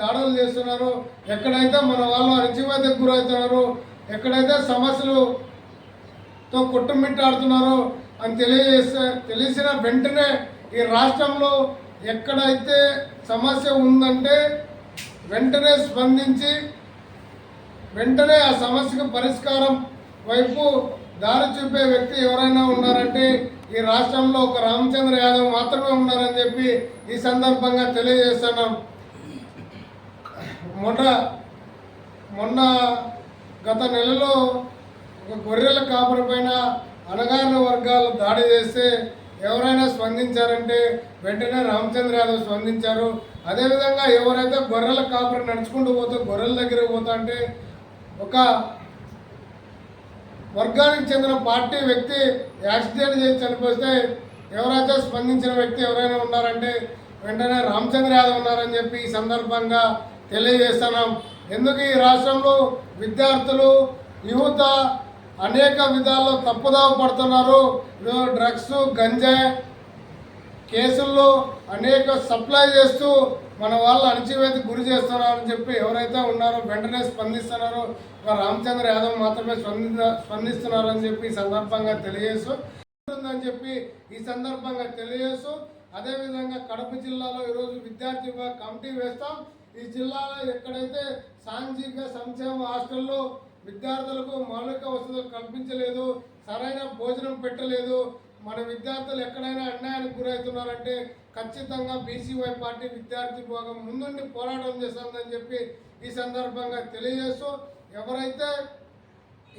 దాడులు చేస్తున్నారు, ఎక్కడైతే మన వాళ్ళు అణచివేతకు గురవుతున్నారు, ఎక్కడైతే సమస్యలతో కొట్టుమిట్టాడుతున్నారో అని తెలిసిన వెంటనే ఈ రాష్ట్రంలో ఎక్కడైతే సమస్య ఉందంటే వెంటనే స్పందించి వెంటనే ఆ సమస్యకు పరిష్కారం వైపు దారి చూపే వ్యక్తి ఎవరైనా ఉన్నారంటే ఈ రాష్ట్రంలో ఒక రామచంద్ర యాదవ్ మాత్రమే ఉన్నారని చెప్పి ఈ సందర్భంగా తెలియజేస్తున్నాం. మొన్న గత నెలలో ఒక గొర్రెల కాపరి పైన అణగారిన వర్గాలు దాడి చేస్తే ఎవరైనా స్పందించారంటే వెంటనే రామచంద్ర యాదవ్ స్పందించారు. అదేవిధంగా ఎవరైతే గొర్రెల కాపరి నడుచుకుంటూ పోతే గొర్రెల దగ్గరికి పోతా అంటే ఒక వర్గానికి చెందిన పార్టీ వ్యక్తి యాక్సిడెంట్ చేసి చనిపోతే ఎవరైతే స్పందించిన వ్యక్తి ఎవరైనా ఉన్నారంటే వెంటనే రామచంద్ర యాదవ్ ఉన్నారని చెప్పి ఈ సందర్భంగా తెలియజేస్తున్నాం. ఎందుకు ఈ రాష్ట్రంలో విద్యార్థులు యువత అనేక విధాల్లో తప్పుదావ పడుతున్నారు. డ్రగ్స్ గంజాయి కేసుల్లో అనేక సప్లై చేస్తూ మన వాళ్ళు అణచివేత గురి చేస్తున్నారని చెప్పి ఎవరైతే ఉన్నారో వెంటనే స్పందిస్తున్నారో రామచంద్ర యాదవ్ మాత్రమే స్పందిస్తున్నారని చెప్పి ఈ సందర్భంగా తెలియజేస్తుందని చెప్పి ఈ సందర్భంగా తెలియజేస్తూ అదేవిధంగా కడప జిల్లాలో ఈరోజు విద్యార్థి కమిటీ వేస్తాం. ఈ జిల్లాలో ఎక్కడైతే సాంఘిక సంక్షేమ హాస్టల్లో విద్యార్థులకు మౌలిక వసతులు కల్పించలేదు, సరైన భోజనం పెట్టలేదు, మన విద్యార్థులు ఎక్కడైనా అన్యాయానికి గురవుతున్నారంటే ఖచ్చితంగా బీసీవై పార్టీ విద్యార్థి విభాగం ముందుండి పోరాటం చేస్తుందని చెప్పి ఈ సందర్భంగా తెలియజేస్తూ ఎవరైతే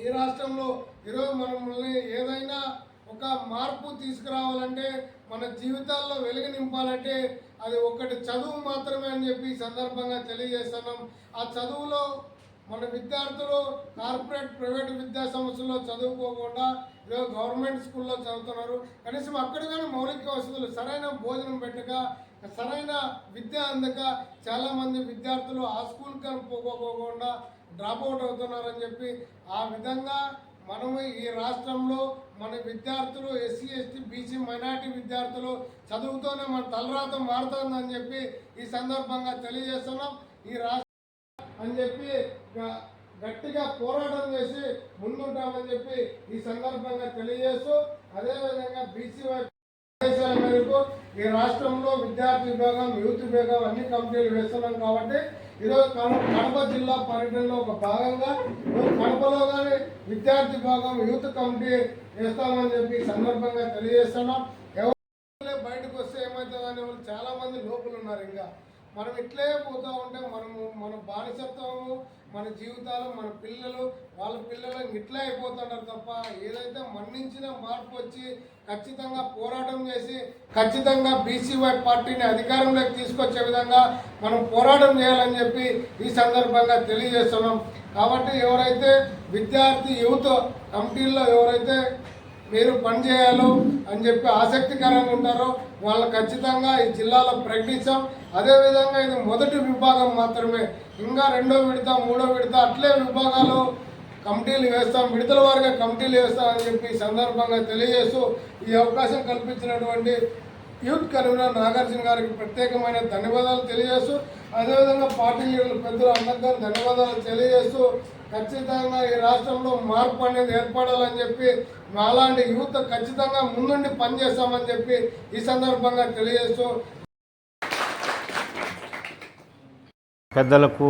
ఈ రాష్ట్రంలో ఈరోజు మనల్ని ఏదైనా ఒక మార్పు తీసుకురావాలంటే మన జీవితాల్లో వెలుగు నింపాలంటే అది ఒకటి చదువు మాత్రమే అని చెప్పి ఈ సందర్భంగా తెలియజేస్తున్నాం. ఆ చదువులో మన విద్యార్థులు కార్పొరేట్ ప్రైవేట్ విద్యా సంస్థల్లో చదువుకోకుండా ఈరోజు గవర్నమెంట్ స్కూల్లో చదువుతున్నారు. కనీసం అక్కడ కానీ మౌలిక వసతులు సరైన భోజనం పెట్టక సరైన విద్య అందక చాలామంది విద్యార్థులు ఆ స్కూల్ కానీ పోకోకుండా డ్రాప్అవుట్ అవుతున్నారని చెప్పి ఆ విధంగా మనము ఈ రాష్ట్రంలో మన విద్యార్థులు ఎస్సీ ఎస్టీ బీసీ మైనార్టీ విద్యార్థులు చదువుతూనే మన తలరాత మారుతుందని చెప్పి ఈ సందర్భంగా తెలియజేస్తున్నాం. ఈ రాష్ట్రం అని చెప్పి గట్టిగా పోరాటం చేసి ముందుంటామని చెప్పి ఈ సందర్భంగా తెలియజేస్తూ అదేవిధంగా బీసీవై ఆదేశాల మేరకు ఈ రాష్ట్రంలో విద్యార్థి విభాగం యూత్ విభాగం అన్ని కమిటీలు వేస్తున్నాం. కాబట్టి ఈరోజు కడప జిల్లా పర్యటనలో ఒక భాగంగా కడపలో కానీ విద్యార్థి విభాగం యూత్ కమిటీ వేస్తామని చెప్పి ఈ సందర్భంగా తెలియజేస్తున్నాం. ఎవరు బయటకు వస్తే ఏమవుతుందని చాలా మంది లోపల ఉన్నారు. ఇంకా మనం ఇట్లే పోతూ ఉంటే మన బానిసత్వము మన జీవితాలు మన పిల్లలు వాళ్ళ పిల్లలు ఇట్లే అయిపోతున్నారు తప్ప ఏదైతే మన్నించిన మార్పు వచ్చి ఖచ్చితంగా పోరాటం చేసి ఖచ్చితంగా బీసీవై పార్టీని అధికారంలోకి తీసుకొచ్చే విధంగా మనం పోరాటం చేయాలని చెప్పి ఈ సందర్భంగా తెలియజేస్తున్నాం. కాబట్టి ఎవరైతే విద్యార్థి యువత కమిటీల్లో ఎవరైతే మీరు పనిచేయాలో అని చెప్పి ఆసక్తికరంగా ఉంటారో వాళ్ళు ఖచ్చితంగా ఈ జిల్లాలో ప్రకటించాం. అదేవిధంగా ఇది మొదటి విభాగం మాత్రమే, ఇంకా రెండో విడత మూడో విడత అట్లే విభాగాలు కమిటీలు వేస్తాం, విడతల వారిగా కమిటీలు వేస్తామని చెప్పి ఈ సందర్భంగా తెలియజేస్తూ ఈ అవకాశం కల్పించినటువంటి యూత్ కన్వీనర్ నాగార్జున గారికి ప్రత్యేకమైన ధన్యవాదాలు తెలియజేస్తూ అదేవిధంగా పార్టీ లీడర్లు పెద్దలు అందరికీ ధన్యవాదాలు తెలియజేస్తూ ఖచ్చితంగా ఈ రాష్ట్రంలో మార్పు అనేది ఏర్పడాలని చెప్పి అలాంటి యూత్ ఖచ్చితంగా ముందుండి పనిచేస్తామని చెప్పి ఈ సందర్భంగా తెలియజేస్తూ పెద్దలకు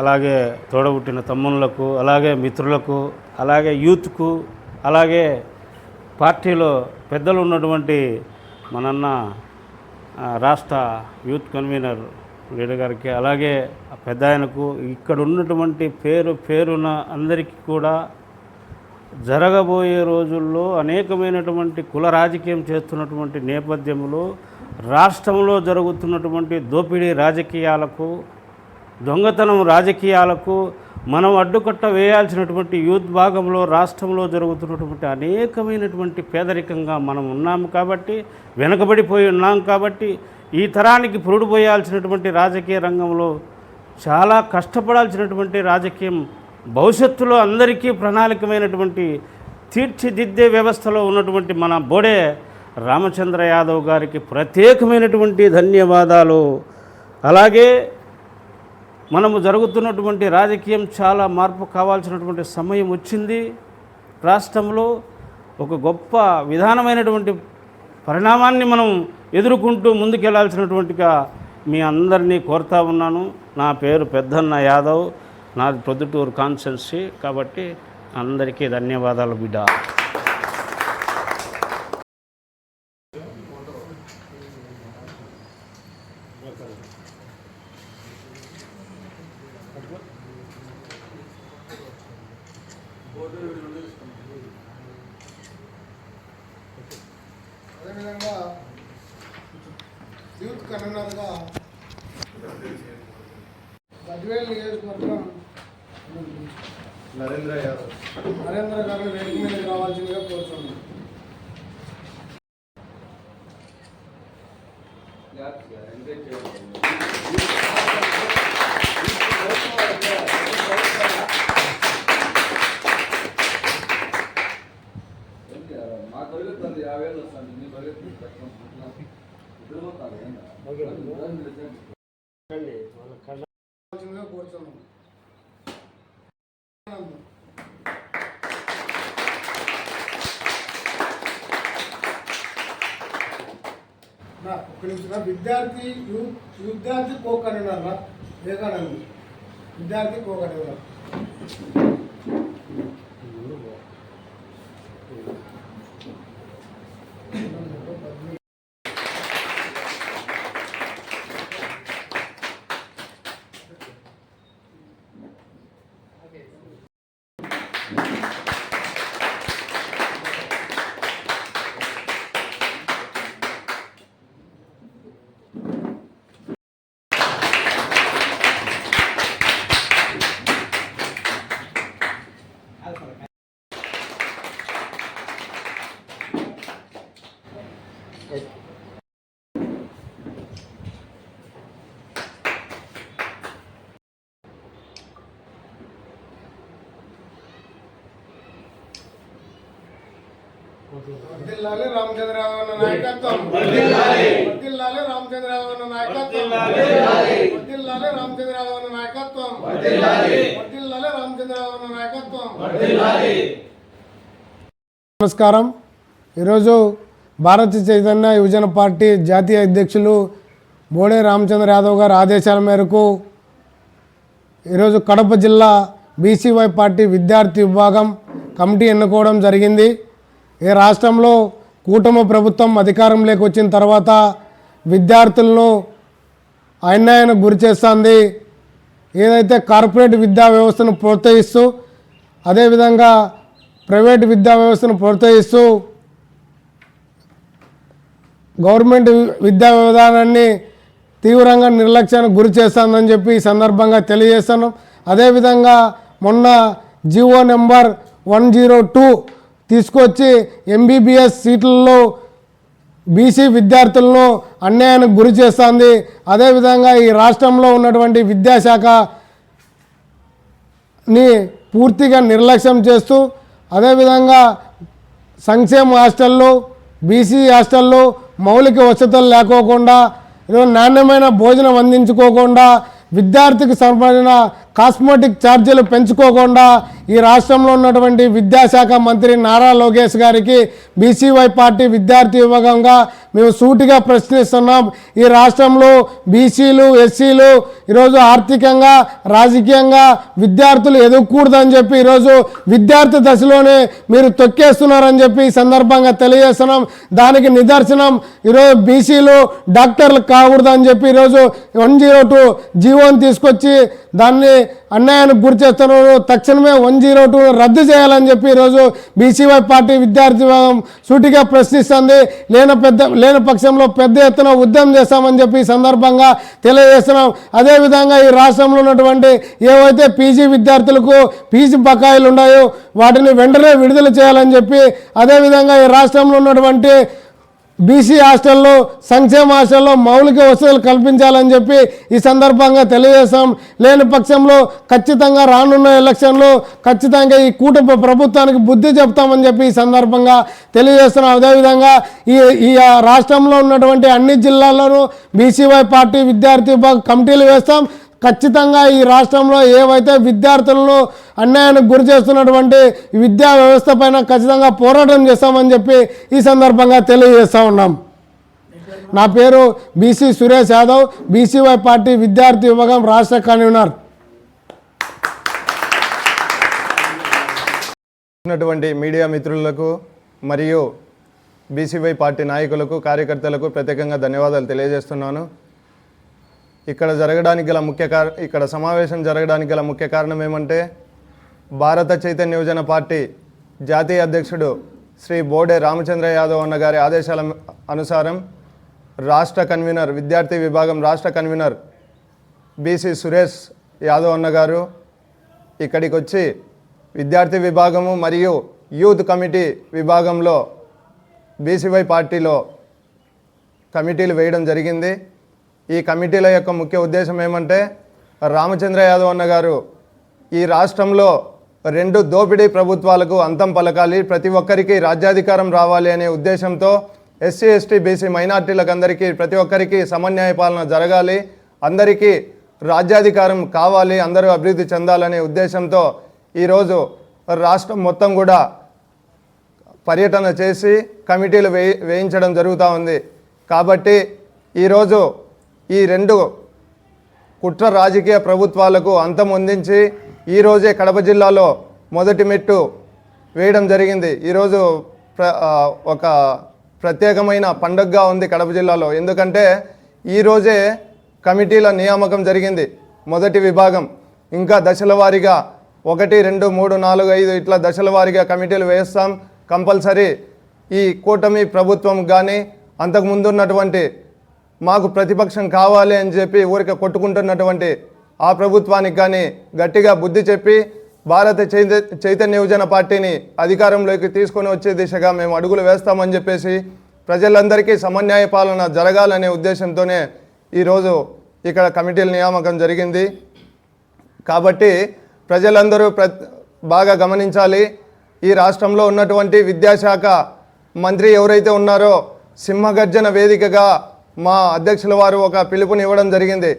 అలాగే తోడబుట్టిన తమ్ముళ్లకు అలాగే మిత్రులకు అలాగే యూత్కు అలాగే పార్టీలో పెద్దలు ఉన్నటువంటి మనన్న రాష్ట్ర యూత్ కన్వీనర్ లీడర్ గారికి అలాగే పెద్ద ఆయనకు ఇక్కడ ఉన్నటువంటి పేరున అందరికీ కూడా జరగబోయే రోజుల్లో అనేకమైనటువంటి కుల రాజకీయం చేస్తున్నటువంటి నేపథ్యంలో రాష్ట్రంలో జరుగుతున్నటువంటి దోపిడీ రాజకీయాలకు దొంగతనం రాజకీయాలకు మనం అడ్డుకట్ట వేయాల్సినటువంటి యూత్ భాగంలో రాష్ట్రంలో జరుగుతున్నటువంటి అనేకమైనటువంటి పేదరికంగా మనం ఉన్నాము కాబట్టి వెనుకబడిపోయి ఉన్నాం కాబట్టి ఈ తరానికి పురుడు పోయాల్సినటువంటి రాజకీయ రంగంలో చాలా కష్టపడాల్సినటువంటి రాజకీయం భవిష్యత్తులో అందరికీ ప్రణాళికమైనటువంటి తీర్చిదిద్దే వ్యవస్థలో ఉన్నటువంటి మన బోడే రామచంద్ర యాదవ్ గారికి ప్రత్యేకమైనటువంటి ధన్యవాదాలు. అలాగే మనము జరుగుతున్నటువంటి రాజకీయం చాలా మార్పు కావాల్సినటువంటి సమయం వచ్చింది. రాష్ట్రంలో ఒక గొప్ప విధానమైనటువంటి పరిణామాన్ని మనం ఎదుర్కొంటూ ముందుకెళ్లాల్సినటువంటిగా మీ అందరినీ కోరుతా ఉన్నాను. నా పేరు పెద్దన్న యాదవ్, నాది ప్రొద్దుటూరు కాన్స్టిట్యున్సీ. కాబట్టి అందరికీ ధన్యవాదాలు బిడ్డ. అదేవిధంగా యూత్ కన్వీనర్గా గజ్వేల్ నియోజకవర్గం నరేంద్ర గారిని వేదిక మీదకి రావాల్సిందిగా కోరుతున్నాను. కోరుతున్నాను. ఒక నిమిషం విద్యార్థి కో కన్వీనర్ వివేకానంద్ విద్యార్థి కో కన్వీనర్. వర్ధిల్లాలి రామచంద్రరావు అన్న నాయకత్వం. వర్ధిల్లాలి రామచంద్రరావు అన్న నాయకత్వం. వర్ధిల్లాలి రామచంద్రరావు అన్న నాయకత్వం. వర్ధిల్లాలి రామచంద్రరావు అన్న నాయకత్వం. నమస్కారం. ఈరోజు భారతీయ చైతన్య యువజన పార్టీ జాతీయ అధ్యక్షులు బోడే రామచంద్ర యాదవ్ గారి ఆదేశాల మేరకు ఈరోజు కడప జిల్లా బీసీవై పార్టీ విద్యార్థి విభాగం కమిటీ ఎన్నుకోవడం జరిగింది. ఈ రాష్ట్రంలో కూటమి ప్రభుత్వం అధికారంలోకి వచ్చిన తర్వాత విద్యార్థులను అన్యాయానికి గురి చేస్తుంది. ఏదైతే కార్పొరేట్ విద్యా వ్యవస్థను ప్రోత్సహిస్తూ అదేవిధంగా ప్రైవేటు విద్యా వ్యవస్థను ప్రోత్సహిస్తూ గవర్నమెంట్ విద్యా విధానాన్ని తీవ్రంగా నిర్లక్ష్యానికి గురి చేస్తుందని చెప్పి ఈ సందర్భంగా తెలియజేస్తున్నాం. అదేవిధంగా మొన్న జీవో నెంబర్ 102 తీసుకొచ్చి ఎంబీబీఎస్ సీట్లలో బీసీ విద్యార్థులను అన్యాయానికి గురి చేస్తుంది. అదేవిధంగా ఈ రాష్ట్రంలో ఉన్నటువంటి విద్యాశాఖని పూర్తిగా నిర్లక్ష్యం చేస్తూ అదేవిధంగా సంక్షేమ హాస్టళ్ళు బీసీ హాస్టళ్ళు మౌలిక వసతులు లేకోకుండా నాణ్యమైన భోజనం అందించుకోకుండా విద్యార్థికి సంబంధించిన కాస్మెటిక్ ఛార్జీలు పెంచుకోకుండా ఈ రాష్ట్రంలో ఉన్నటువంటి విద్యాశాఖ మంత్రి నారా లోకేష్ గారికి బీసీవై పార్టీ విద్యార్థి విభాగంగా మేము సూటిగా ప్రశ్నిస్తున్నాం. ఈ రాష్ట్రంలో బీసీలు ఎస్సీలు ఈరోజు ఆర్థికంగా రాజకీయంగా విద్యార్థులు ఎదగకూడదని చెప్పి ఈరోజు విద్యార్థి దశలోనే మీరు తొక్కేస్తున్నారని చెప్పి ఈ సందర్భంగా తెలియజేస్తున్నాం. దానికి నిదర్శనం ఈరోజు బీసీలు డాక్టర్లు కాకూడదని చెప్పి ఈరోజు 102 జీవోని తీసుకొచ్చి దాన్ని అన్యాయానికి గురి చేస్తున్నారు. తక్షణమే 102 రద్దు చేయాలని చెప్పి ఈరోజు బీసీవై పార్టీ విద్యార్థి విభాగం సూటిగా ప్రశ్నిస్తుంది. లేని పక్షంలో పెద్ద ఎత్తున ఉద్యమం చేస్తామని చెప్పి ఈ సందర్భంగా తెలియజేస్తున్నాం. అదేవిధంగా ఈ రాష్ట్రంలో ఉన్నటువంటి ఏవైతే పీజీ విద్యార్థులకు పీజీ బకాయిలు ఉన్నాయో వాటిని వెంటనే విడుదల చేయాలని చెప్పి అదేవిధంగా ఈ రాష్ట్రంలో ఉన్నటువంటి బీసీ హాస్టల్లో సంక్షేమ హాస్టల్లో మౌలిక వసతులు కల్పించాలని చెప్పి ఈ సందర్భంగా తెలియజేస్తాం. లేని పక్షంలో ఖచ్చితంగా రానున్న ఎలక్షన్లో ఖచ్చితంగా ఈ కూటమి ప్రభుత్వానికి బుద్ధి చెప్తామని చెప్పి ఈ సందర్భంగా తెలియజేస్తున్నాం. అదేవిధంగా ఈ రాష్ట్రంలో ఉన్నటువంటి అన్ని జిల్లాల్లోనూ బీసీవై పార్టీ విద్యార్థి విభాగ కమిటీలు వేస్తాం. ఖచ్చితంగా ఈ రాష్ట్రంలో ఏవైతే విద్యార్థులను అన్యాయానికి గురి చేస్తున్నటువంటి విద్యా వ్యవస్థ పైన ఖచ్చితంగా పోరాటం చేస్తామని చెప్పి ఈ సందర్భంగా తెలియజేస్తూ ఉన్నాం. నా పేరు BC Suresh Yadav, BCY party విద్యార్థి విభాగం రాష్ట్ర కన్వీనర్. మీడియా మిత్రులకు మరియు బీసీవై పార్టీ నాయకులకు, కార్యకర్తలకు ప్రత్యేకంగా ధన్యవాదాలు తెలియజేస్తున్నాను. ఇక్కడ సమావేశం జరగడానికి గల ముఖ్య కారణం ఏమంటే, భారత చైతన్య యువజన పార్టీ జాతీయ అధ్యక్షుడు శ్రీ బోడే రామచంద్ర యాదవ్ అన్న గారి ఆదేశాల అనుసారం రాష్ట్ర కన్వీనర్, విద్యార్థి విభాగం రాష్ట్ర కన్వీనర్ బీసీ సురేష్ యాదవ్ అన్న గారు ఇక్కడికి వచ్చి విద్యార్థి విభాగము మరియు యూత్ కమిటీ విభాగంలో బీసీవై పార్టీలో కమిటీలు వేయడం జరిగింది. ఈ కమిటీల యొక్క ముఖ్య ఉద్దేశం ఏమంటే, రామచంద్ర యాదవ్ అన్న గారు ఈ రాష్ట్రంలో 2 దోపిడీ ప్రభుత్వాలకు అంతం పలకాలి, ప్రతి ఒక్కరికి రాజ్యాధికారం రావాలి అనే ఉద్దేశంతో ఎస్సీ, ఎస్టీ, బీసీ మైనార్టీలకు అందరికీ ప్రతి ఒక్కరికి సమన్యాయ పాలన జరగాలి, అందరికీ రాజ్యాధికారం కావాలి, అందరూ అభివృద్ధి చెందాలనే ఉద్దేశంతో ఈరోజు రాష్ట్రం మొత్తం కూడా పర్యటన చేసి కమిటీలు వేయించడం జరుగుతూ ఉంది. కాబట్టి ఈరోజు ఈ 2 కుట్ర రాజకీయ ప్రభుత్వాలకు అంతం అందించి ఈరోజే కడప జిల్లాలో మొదటి మెట్టు వేయడం జరిగింది. ఈరోజు ఒక ప్రత్యేకమైన పండుగగా ఉంది కడప జిల్లాలో. ఎందుకంటే ఈరోజే కమిటీల నియామకం జరిగింది. మొదటి విభాగం ఇంకా దశల వారీగా 1, 2, 3, 4, 5 ఇట్లా దశల వారీగా కమిటీలు వేస్తాం. కంపల్సరీ ఈ కూటమి ప్రభుత్వం కానీ అంతకుముందు ఉన్నటువంటి మాకు ప్రతిపక్షం కావాలి అని చెప్పి ఊరికే కొట్టుకుంటున్నటువంటి ఆ ప్రభుత్వానికి కానీ గట్టిగా బుద్ధి చెప్పి భారత చైతన్య యువజన పార్టీని అధికారంలోకి తీసుకొని వచ్చే దిశగా మేము అడుగులు వేస్తామని చెప్పేసి ప్రజలందరికీ సమన్యాయ పాలన జరగాలనే ఉద్దేశంతోనే ఈరోజు ఇక్కడ కమిటీల నియామకం జరిగింది. కాబట్టి ప్రజలందరూ బాగా గమనించాలి. ఈ రాష్ట్రంలో ఉన్నటువంటి విద్యాశాఖ మంత్రి ఎవరైతే ఉన్నారో సింహగర్జన వేదికగా మా అధ్యక్షుల వారు ఒక పిలుపునివ్వడం జరిగింది.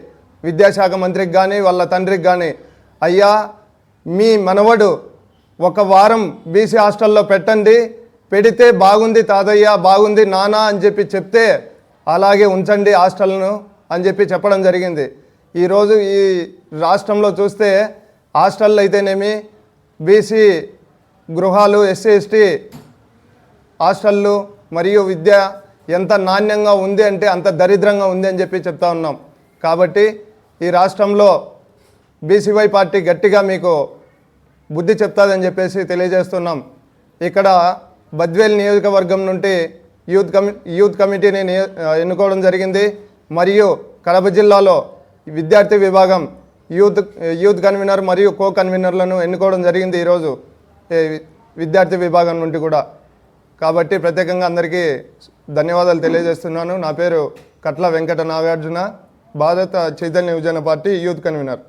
విద్యాశాఖ మంత్రికి కానీ వాళ్ళ తండ్రికి కానీ, అయ్యా మీ మనవడు 1 వారం బీసీ హాస్టల్లో పెట్టండి, పెడితే బాగుంది తాతయ్య, బాగుంది నాన్న అని చెప్పి చెప్తే అలాగే ఉంచండి హాస్టల్ను అని చెప్పి చెప్పడం జరిగింది. ఈరోజు ఈ రాష్ట్రంలో చూస్తే హాస్టళ్ళు అయితేనేమి, బీసీ గృహాలు, ఎస్సీ, ఎస్టీ హాస్టళ్ళు మరియు విద్య ఎంత నాణ్యంగా ఉంది అంటే అంత దరిద్రంగా ఉంది అని చెప్పి చెప్తా ఉన్నాం. కాబట్టి ఈ రాష్ట్రంలో బీసీవై పార్టీ గట్టిగా మీకు బుద్ధి చెప్తాదని చెప్పేసి తెలియజేస్తున్నాం. ఇక్కడ బద్వేల్ నియోజకవర్గం నుండి యూత్ కమిటీని ఎన్నుకోవడం జరిగింది. మరియు కడప జిల్లాలో విద్యార్థి విభాగం యూత్ కన్వీనర్ మరియు కో కన్వీనర్లను ఎన్నుకోవడం జరిగింది ఈరోజు విద్యార్థి విభాగం నుండి కూడా. కాబట్టి ప్రత్యేకంగా అందరికీ ధన్యవాదాలు తెలియజేస్తున్నాను. నా పేరు కట్ల వెంకట నాగార్జున, భారత చైతన్య యువజన పార్టీ యూత్ కన్వీనర్.